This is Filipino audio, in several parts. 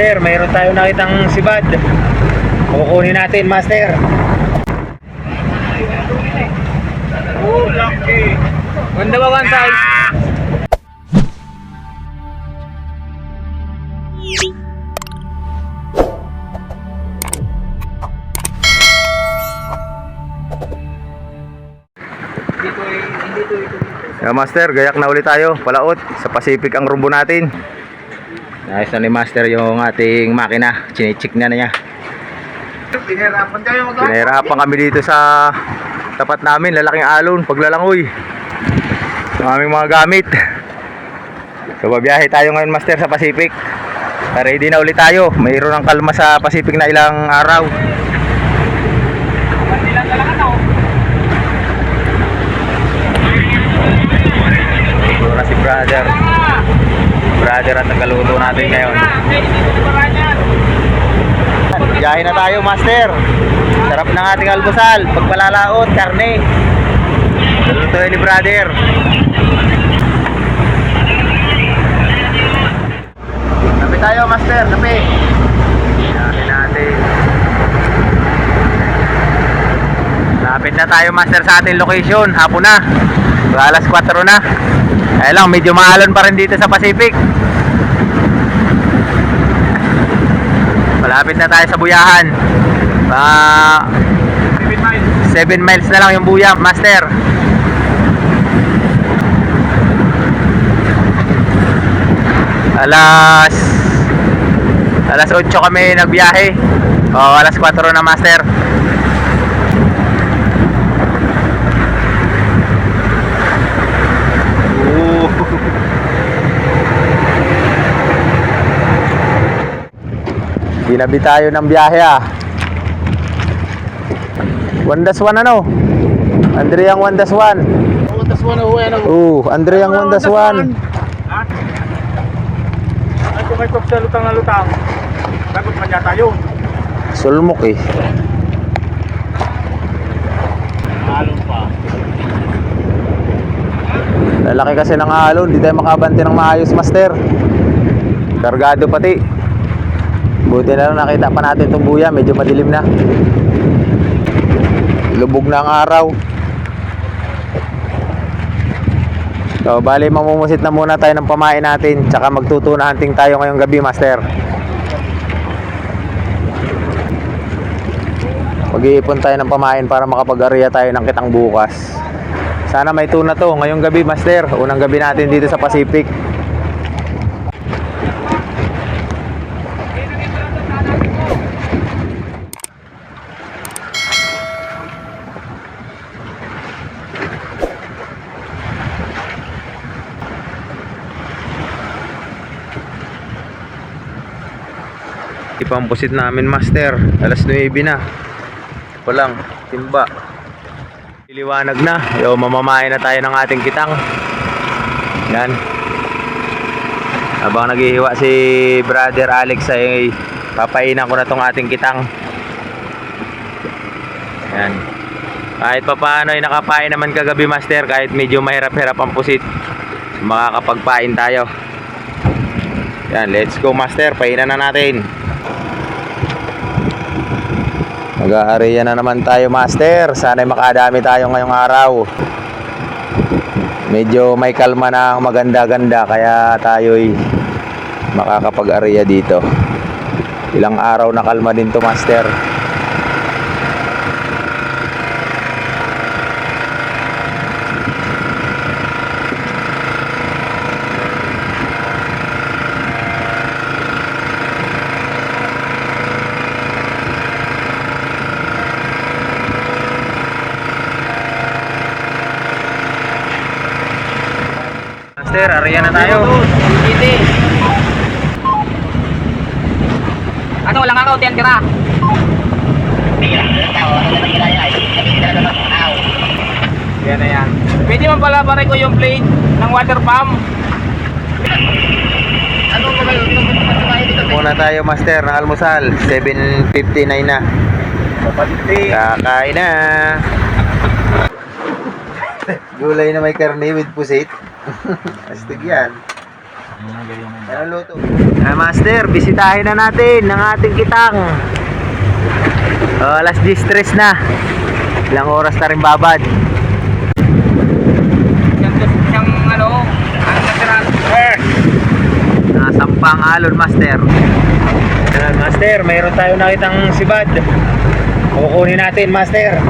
Master, mayroon tayo nakitang sibad. Kukunin natin, Master. Oh, lucky. Ganda ba one size? Master, gayak na ulit tayo. Palaot sa Pacific ang rumbo natin. Ayos na ni Master yung ating makina. Chine-check na niya. Pinahirapan kami dito sa tapat namin. Lalaking alon, paglalangoy ang aming mga gamit. So babiyahe tayo ngayon, Master, sa Pacific. Ready na ulit tayo. Mayroon ng kalma sa Pacific na ilang araw. Ito na si brother at nagkaluto natin ngayon. Biyahe na tayo, Master. Sarap ng ating almusal. Pagpalalaot, karne. Luto ni brother. Tabi tayo, Master. Tabi. Biyahe natin. Lapit na tayo, Master, sa ating location. Hapon na. Alas 4 na. Ay lang, medyo maalon pa rin dito sa Pacific. Malapit na tayo sa buyahan. 7 miles na lang yung buya, Master. Alas 8 kami nagbiyahe. Alas 4 na, Master. Ginabi tayo ng biyahe, ah. 1-1 ano? Andre ang 1-1. 1-1 na huwi. Andre ang 1-1. Ay, kung may sa lutang na lutang, dapat man yata yun. Sulmok eh. Alon pa. Lalaki kasi ng alon, di tayo makabante ng maayos, Master. Kargado pati. Buti na lang nakita pa natin itong buya, medyo madilim na. Lubog na ang araw. So, bali mamumusit na muna tayo ng pamain natin. Tsaka magtutuna hunting tayo ngayong gabi, Master. Mag-iipon tayo ng pamain para makapag-area tayo ng kitang bukas. Sana may tuna to ngayong gabi, Master. Unang gabi natin dito sa Pacific. Ipampusit namin, Master. Alas 9 na. Ito lang, timba. Iliwanag na. Mamamain na tayo ng ating kitang. Yan. Habang naghihiwa si Brother Alex ay papainan ko na tong ating kitang. Yan. Kahit pa paano ay nakapain naman kagabi, Master. Kahit medyo mahirap-hirap ang pusit, makakapagpain tayo. Yan, let's go, Master. Painan na natin. Mag-aareya na naman tayo, Master. Sana'y makadami tayo ngayong araw. Medyo may kalma na ang maganda-ganda, kaya tayo'y makakapag-aareya dito. Ilang araw na kalma din to, Master. Master, area na tayo. Ano, walang ako, tira. Yan na yan. Pwede man pala pare ko yung plate ng water pump. Muna tayo, Master, ng almusal. 7:59 na. Kakain na. Gulay na may karne with pusit. Astig yan. Ano luto? Master, bisitahin na natin ng ating kitang. Alas 10:03 na. Ilang oras na rin babad. Siyang ano, ang natiran. Nasampang alon, Master. Master, mayroon tayo nakitang sibad. Kukunin natin, Master.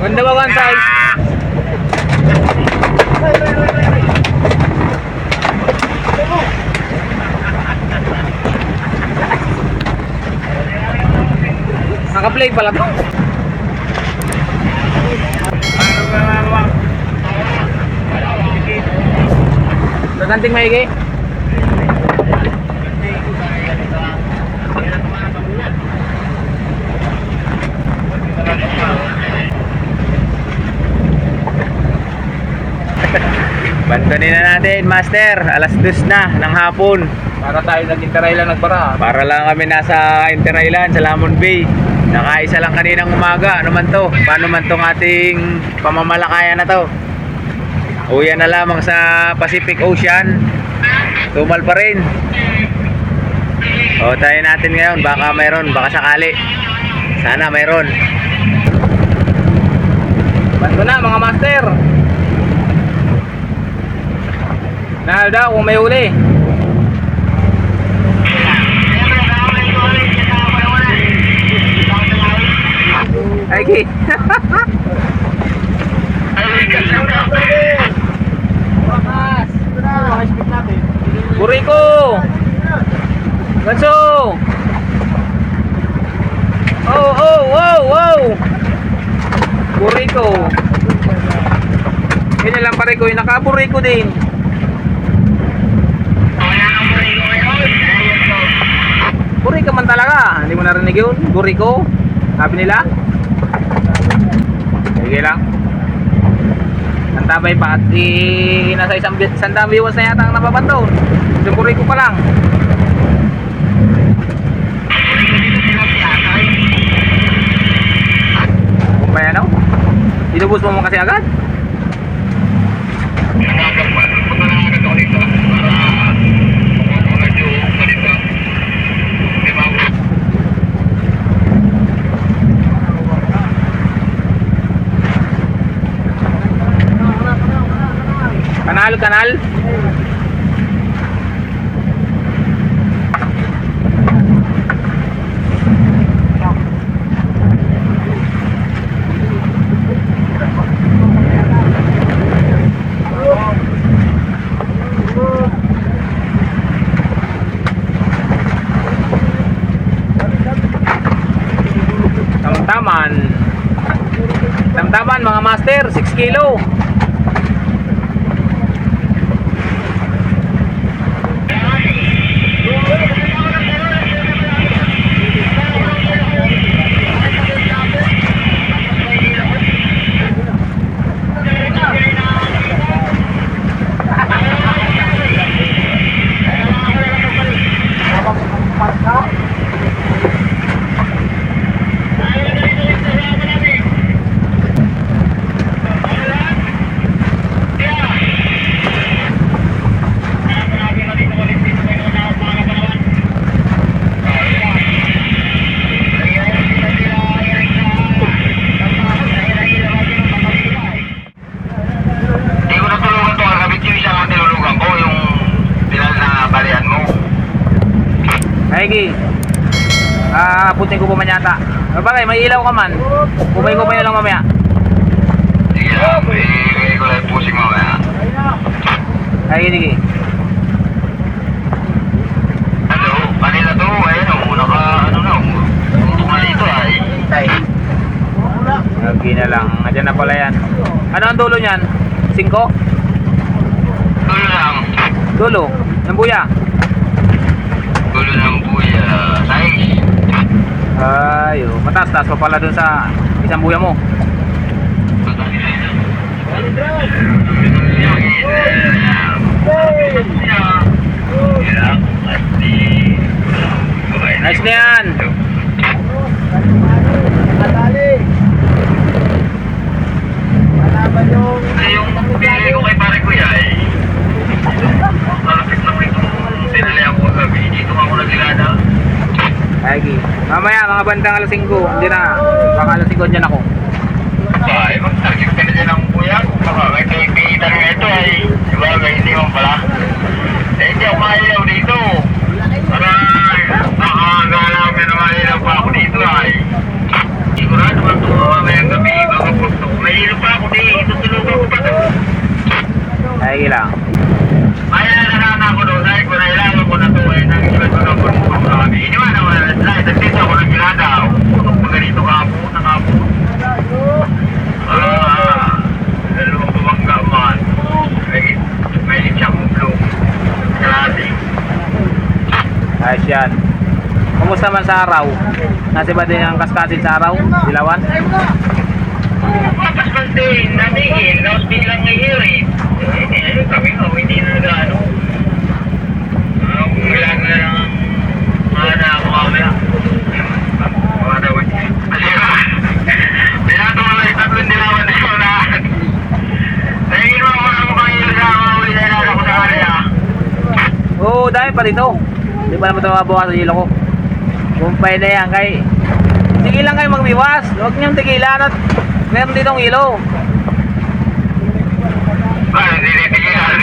Ganda ba one size? Naka-play pala to. Gaganting maigi. Bantunin na natin, Master. Alas 2 na ng hapon. Para tayo nag-interay lang nagbara. Para lang kami nasa Interailan sa Lamon Bay. Nakaisa lang kaninang umaga. Ano man to? Paano man tong ating pamamalakayan na to? Uyan na lamang sa Pacific Ocean. Tumal pa rin. O, tayo natin ngayon. Baka mayroon. Baka sakali. Sana mayroon. Banto na mga master. Nahal daw kung may huli. Ay, ki. Buriko. Ganso. Oh. Buriko. Yun lang pare ko, yung nakaburiko din. Buriko man talaga. Hindi mo narinig yun? Buriko. Sabi nila. Sige lang. Ang tabay pa at nasa isang viewers na yata ang napabanto. Yung buriko pa lang. Kung ba yan o? Inubos mo kasi agad? Kanal. Tamtaman mga master, 6 kilo. Sige. Putin ko pa man yata. Bagay, may ilaw ka man. Kumay ko pa yun lang mamaya. Sige lang, may ko lang pusing mamaya. Sige. Hello, kanina to, ayun o, dito ay. Lagi na lang. Adyan na pala yan. Ano ang dulo niyan? 5? Tulo lang. Dulo? Ng buya? Tulo ng buya. size. Ay, oh. Mataas-taas pa pala dun sa isang buya mo. Nice na yan. Yung pili ko kay pare kuya malapit lang ito. Tinali ako gabi. Dito ako nagilada. Ay, mamaya mga bandang alas 5. Hindi na. Baka alas 5 dyan ako. Ay, mag-target ka na dyan ang kuya. Kung baka may pipitan nga ito ay sabagay hindi mo pala. Eh, hindi ako mailaw dito. Aray, nakakagala kami na mailaw pa ako dito ay. Sigurado man ito mamayang gabi. Baka pusto ko. Mailaw pa ako dito. Tulugan ko pa ito. Ay, lang. Ay, nalala ko doon. Dahil ko nailangan ko na ito eh. Nag-iwan ko na po sa kami. Iniwan ako na lahat. Nagtito ako ng gilada. Putok mo ganito kapo. Nakapo. Dalawang bumangga man. May siyang blue. Kalati. Ayos yan. Kumusta man sa araw? Nasi ba din ang kaskasin sa araw? Dilawan? Papas man din. Natigil. Tapos biglang ngayirit. Kami ko. Hindi na nagano. Wala na lang. Wala na ako mamaya. Wala na ako. Pinatuloy tatlong dilawan na yun na. Nahingin mo ako na mukhang ilo sa mga uli na ilalak ko sa kanila. Oo, dahil pa dito. Hindi pa naman ito mabawas sa hilo ko. Kumpay na yan kay... Sige lang kayo magbiwas. Huwag niyong tigilan at meron ditong hilo. Hindi nitigilan.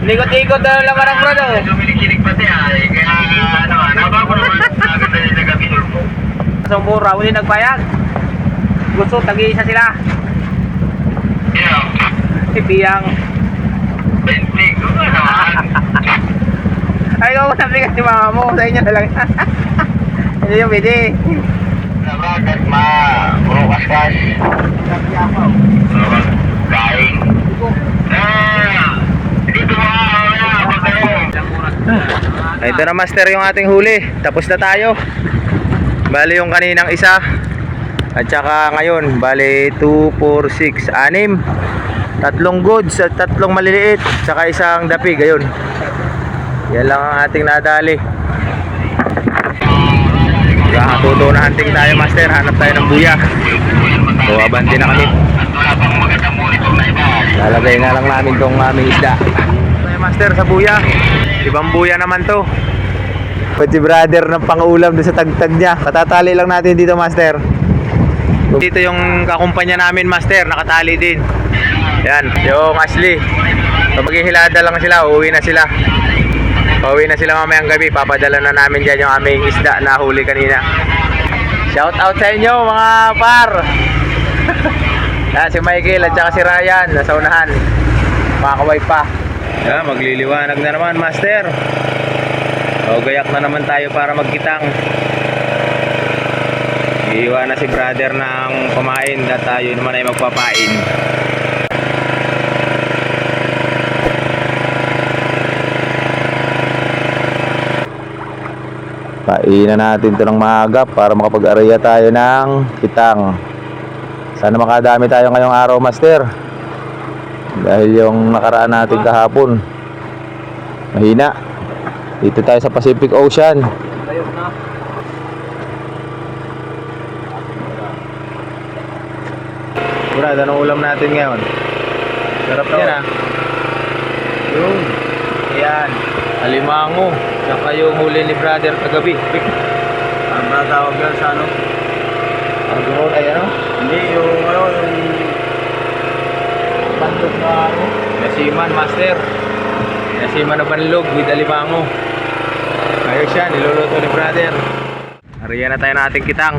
Likot-ikot na laman ang brado. Lumilikilig pati ay. Kaya ano, nabako naman. Naganda nila gabi mo. Sa mura, uli nagpayag. Gusto, tag-iisa sila. Yeah. Si Piyang. 20 ko nga naman. Ay, ikaw sabi ka si mama mo. Sa inyo na lang. Hindi yung pwede. Nabagat ma. Puro kaskas. Kain. Dito mga pagkayo. Ito na master yung ating huli. Tapos na tayo. Bali yung kaninang isa. At saka ngayon, bali 2, 4, 6, 6. Tatlong goods at tatlong maliliit. Saka isang dapig. Ayun. Yan lang ang ating nadali. Kakatuto na hunting tayo master. Hanap tayo ng buya. So abante na kami. Lalagay na lang namin tong aming isda. Tayo master sa buya. Ibang buya naman to. Pati brother ng pang-ulam doon sa tagtag niya. Katatali lang natin dito master. Dito yung kakumpanya namin master. Nakatali din. Yan. Yung Ashley. So maghihilada lang sila. Uuwi na sila. Pauwi na sila mamayang gabi. Papadala na namin dyan yung aming isda na huli kanina. Shout out sa inyo mga par. Si Michael at saka si Ryan nasa unahan. Makakaway pa. Magliliwanag na naman master. O gayak na naman tayo para magkitang. Iiwan na si brother ng pamain at tayo naman ay magpapain. Painan natin ito ng maaga para makapag-araya tayo ng kitang. Sana makadami tayo ngayong araw master. Dahil yung nakaraan natin kahapon mahina. Dito tayo sa Pacific Ocean. Brad, anong ulam natin ngayon? Sarap yan ah. Yung yan, alimango. Saka yung huli ni brother kagabi. Ano ba tawag yan sa ano? Argol ay ano? Hindi, yung ano, yung bandog na ano. Nasiman master. Nasiman na panlog with alimango. Ayos yan, niluluto ni brother. Ariyan na tayo ng ating kitang.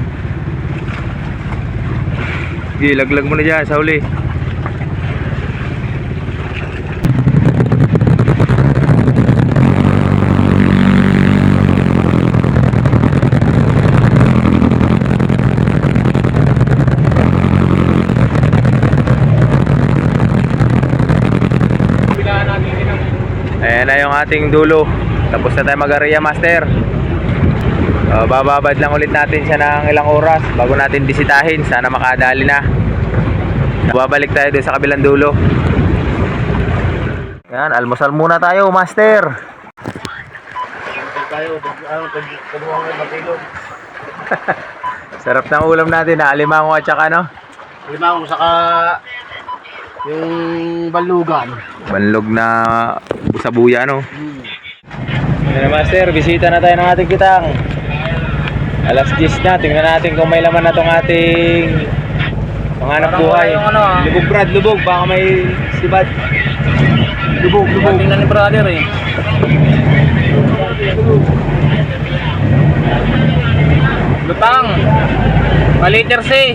Sige, laglag mo na dyan sa huli. Ayan na yung ating dulo. Tapos na tayo mag-area, master. Bababad lang ulit natin siya ng ilang oras bago natin bisitahin. Sana makadali na. Babalik tayo doon sa kabilang dulo. Yan, almusal muna tayo, master. Sarap ng ulam natin, alimango at saka ano? Alimango saka yung balugan. Banlog na busabuya, no? Yan, master, bisita na tayo ng ating kitang. Alas 10 na, tingnan natin kung may laman na tong ating panganap buhay. Lubog, Brad, lubog, baka may sibad. Lubog. Tingnan ni brother eh. Lutang. Paliter C.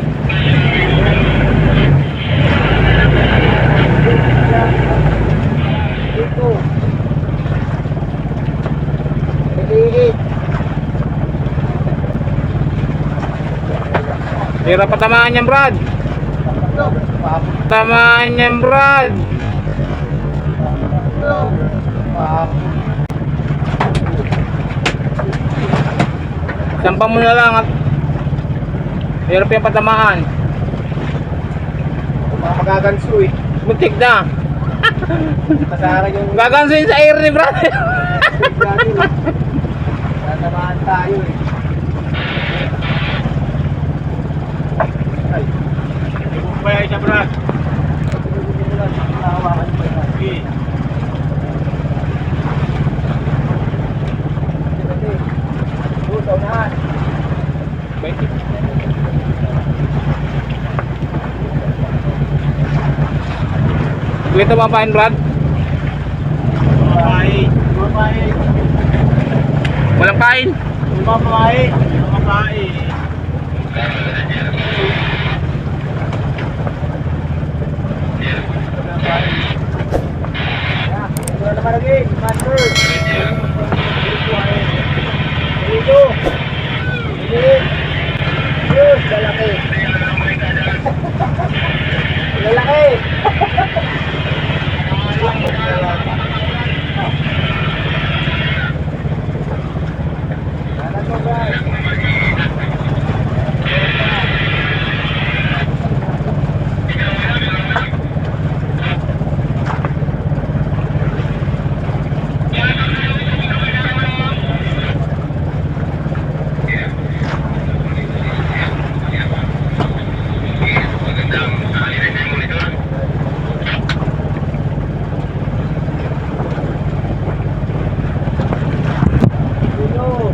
Tira patamaan niyan, Brad. Tamaan niyan, Brad. Sampa mo na lang at hirap yung patamaan. Magaganso eh. Muntik na. Masarang yung Gagansuin sa air ni Brad. tatamaan tayo eh. Kaya siya, Brad. Ito ba pain, Brad? Walang pain.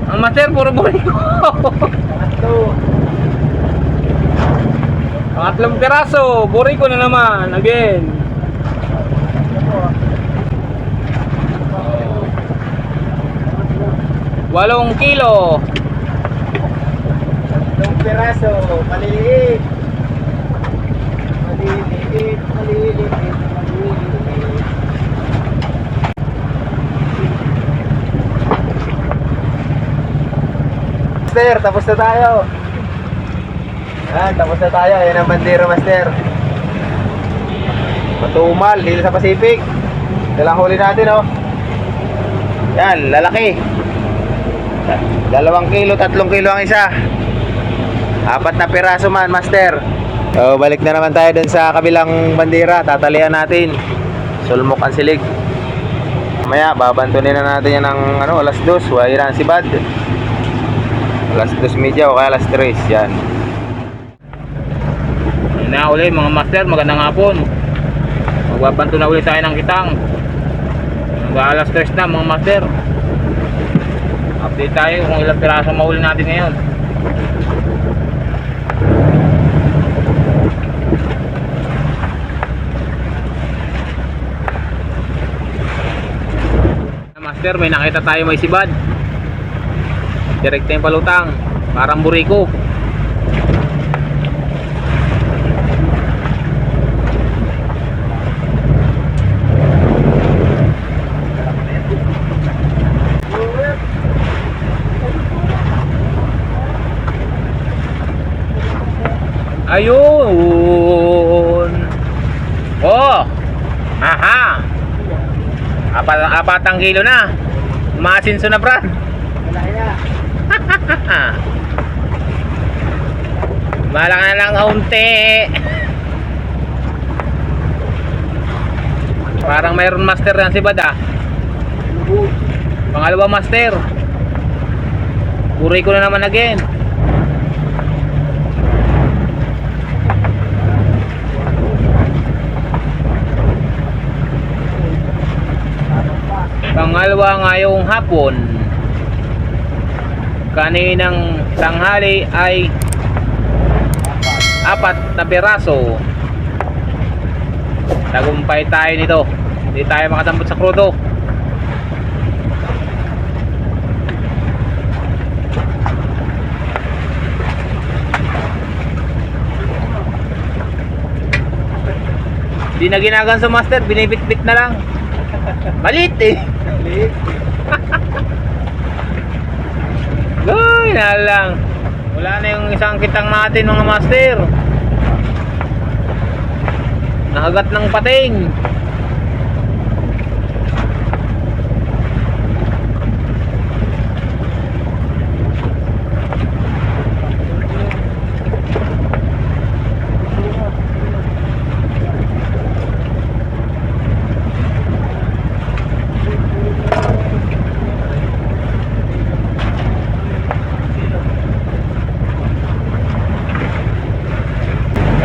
Ang master, puro buri ko. Pangatlong piraso, buri ko na naman, again. Walong kilo. Yung piraso, maliliit. Maliliit. Master, tapos na tayo. Yan, tapos na tayo. Yan ang bandera, Master. Matumal, dito sa Pacific. Dalang huli natin, oh. Yan, lalaki. 2 kilo, 3 kilo ang isa. 4 na piraso man, Master. So, balik na naman tayo dun sa kabilang bandera. Tatalian natin. Sulmok ang silig. Mamaya, babantunin na natin yan ng alas 2. Wala si Bad. Alas 2:30 o kaya alas 3. Yan. Yun na uli mga master, magandang hapon. Magbabanto na uli tayo ng kitang. Alas 3 na mga master. Update tayo kung ilang piraso mahuli natin ngayon. Master, may nakita tayo may sibad. Direkta yung palutang, parang buriko. Ayun. Oh. Aha. 4 kilo na. Umasinso na, Brad. Bala ka na lang kaunti. Parang mayroon master yan si Bad ah. Pangalawa master. Buray ko na naman again. Pangalawa ngayong hapon. Kaninang tanghali ay 4 na piraso. Tagumpay tayo nito. Hindi tayo makatambot sa krudo. Hindi na ginaganso master, binibit-bit na lang. Malit eh. Ay, na lang. Wala na yung isang kitang natin mga master. Nakagat ng pating.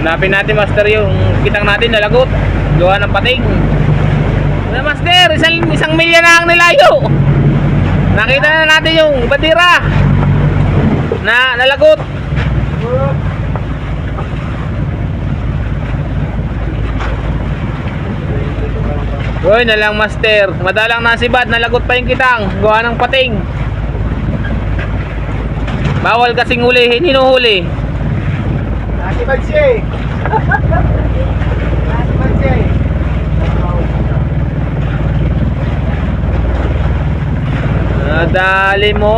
Hanapin natin master yung kitang natin nalagot. Gawa ng pating. Na master, isang milya na ang nilayo. Nakita na natin yung bandira na nalagot. Uy na lang master. Madalang na si Bad, nalagot pa yung kitang. Gawa ng pating. Bawal kasing hulihin, hinuhuli. Nasi Bansi. Nasi Bansi. Nadali mo.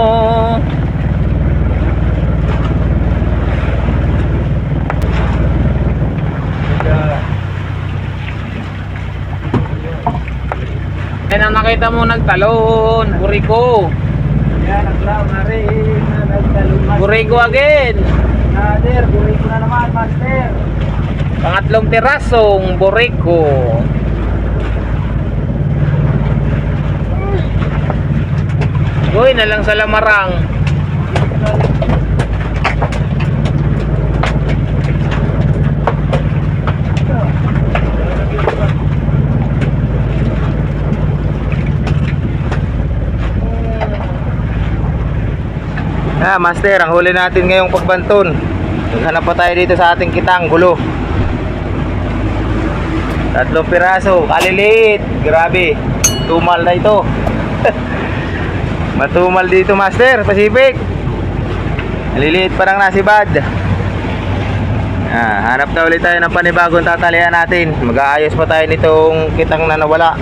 Yan ang nakita mo nagtalon. Buriko. Yan, naglaw na rin. Nagtalon master. Buriko again. Nader, buhay ko na naman, master. Pangatlong pirasong buriko. Uy na lang sa lamarang. Master, ang huli natin ngayong pagbanton. Naghanap pa tayo dito sa ating kitang gulo. 3 piraso, kaliliit. Grabe, tumal na ito. Matumal dito master, Pacific. Maliliit pa lang nasibad. Hanap na ulit tayo ng panibagong tatalian natin. Mag-aayos pa tayo nitong kitang na nawala.